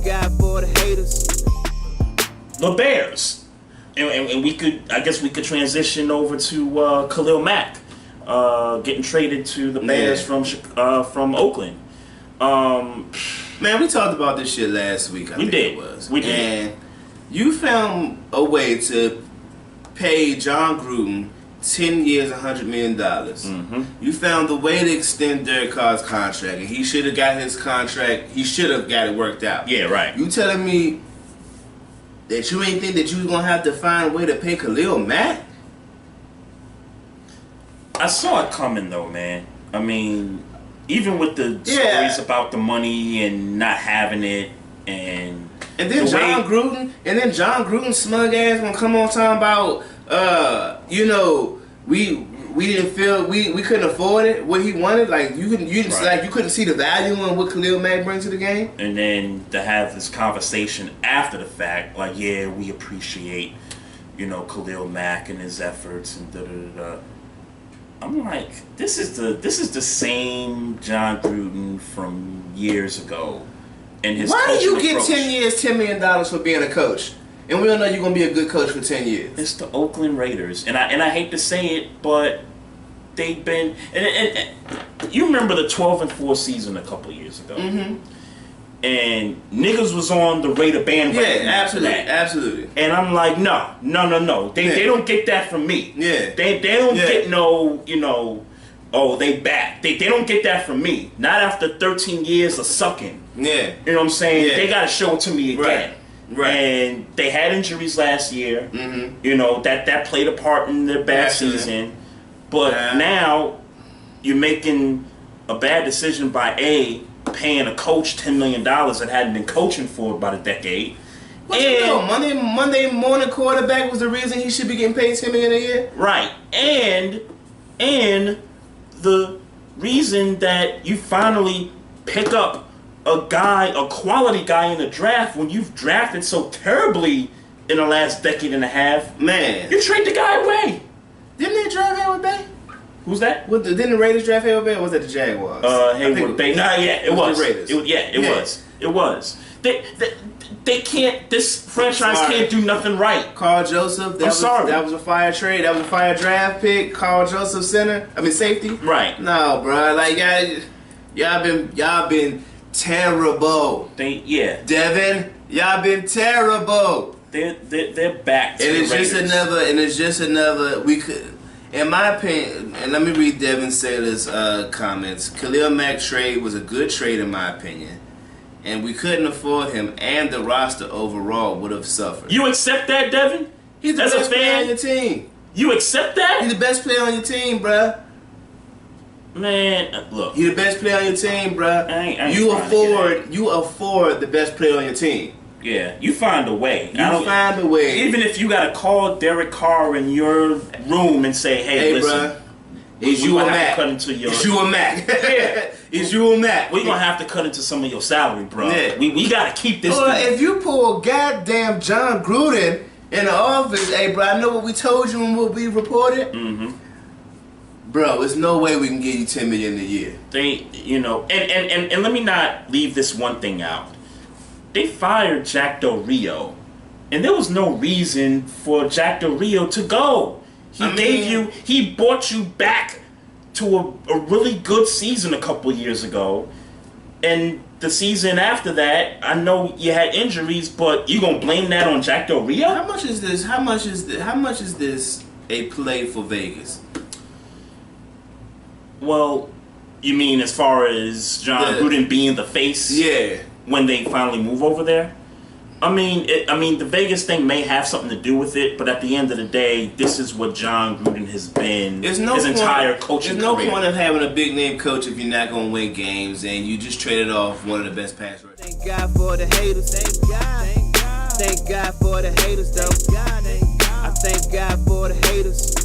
God for the haters. The Bears. And I guess we could transition over to Khalil Mack getting traded to the Bears from Oakland. Man, we talked about this shit last week. We did. And you found a way to pay John Gruden 10 years, $100 million. Mm-hmm. You found the way to extend Derek Carr's contract, and he should have got his contract. He should have got it worked out. Yeah, right. You telling me that you ain't think that you was gonna have to find a way to pay Khalil Mack? I saw it coming though, man. I mean, even with the stories about the money and not having it, and then John Gruden smug ass gonna come on talking about we didn't feel we couldn't afford it what he wanted. Like you couldn't see the value in what Khalil Mack brings to the game. And then to have this conversation after the fact, like, yeah, we appreciate, Khalil Mack and his efforts and da da da da. I'm like, this is the same John Gruden from years ago. And his why do you get approach. 10 years, $10 million for being a coach? And we don't know you're gonna be a good coach for 10 years. It's the Oakland Raiders, and I hate to say it, but they've been. And you remember the 12-4 season a couple years ago, and niggas was on the Raider bandwagon. Yeah, absolutely. And I'm like, no. They don't get that from me. Yeah, they don't get no, oh, they back. They don't get that from me. Not after 13 years of sucking. Yeah, you know what I'm saying? Yeah. They gotta show it to me again. Right. And they had injuries last year. That played a part in their bad season. But now you're making a bad decision by paying a coach $10 million that hadn't been coaching for about a decade. What you know? Monday morning quarterback was the reason he should be getting paid $10 million a year. Right. And the reason that you finally pick up a quality guy in the draft when you've drafted so terribly in the last decade and a half. Man, you trade the guy away. Didn't they draft Hayward Bay? Who's that? Didn't the Raiders draft Hayward Bay, or was that the Jaguars? Hayward Bay. It was. The Raiders. It was. They can't. This franchise can't do nothing right. Carl Joseph. That was a fire trade. That was a fire draft pick. Carl Joseph, safety. Right. No, bro. Like y'all been terrible. Devin, y'all been terrible. They're back to and the it's Raiders. just another we could, in my opinion, and let me read Devin Saylor's comments. Khalil Mack trade was a good trade in my opinion, and we couldn't afford him, and the roster overall would have suffered. You accept that, Devin? He's the best player on your team. You accept that? He's the best player on your team, bruh. Man, look. He's the best player on your team, bruh. You afford the best player on your team. Yeah, you find a way. Find a way. Even if you gotta call Derek Carr in your room and say, "Hey, listen, bruh, is you a Mac? Is you a Mac? Is you a Mac? We're gonna have to cut into some of your salary, bro. Yeah. We gotta keep this. If you pull goddamn John Gruden in the office, hey, bro, I know what we told you and what we reported. Bro, there's no way we can give you $10 million a year. And let me not leave this one thing out. They fired Jack Del Rio, and there was no reason for Jack Del Rio to go. He brought you back to a really good season a couple years ago, and the season after that, I know you had injuries, but you gonna blame that on Jack Del Rio? How much is this? How much is this a play for Vegas? Well, you mean as far as John Gruden being the face? Yeah. When they finally move over there? I mean, the Vegas thing may have something to do with it, but at the end of the day, this is what John Gruden has been his entire coaching career. There's no point of having a big name coach if you're not gonna win games, and you just traded off one of the best pass rushers. Thank God for the haters. Thank God for the haters, though. I thank God for the haters.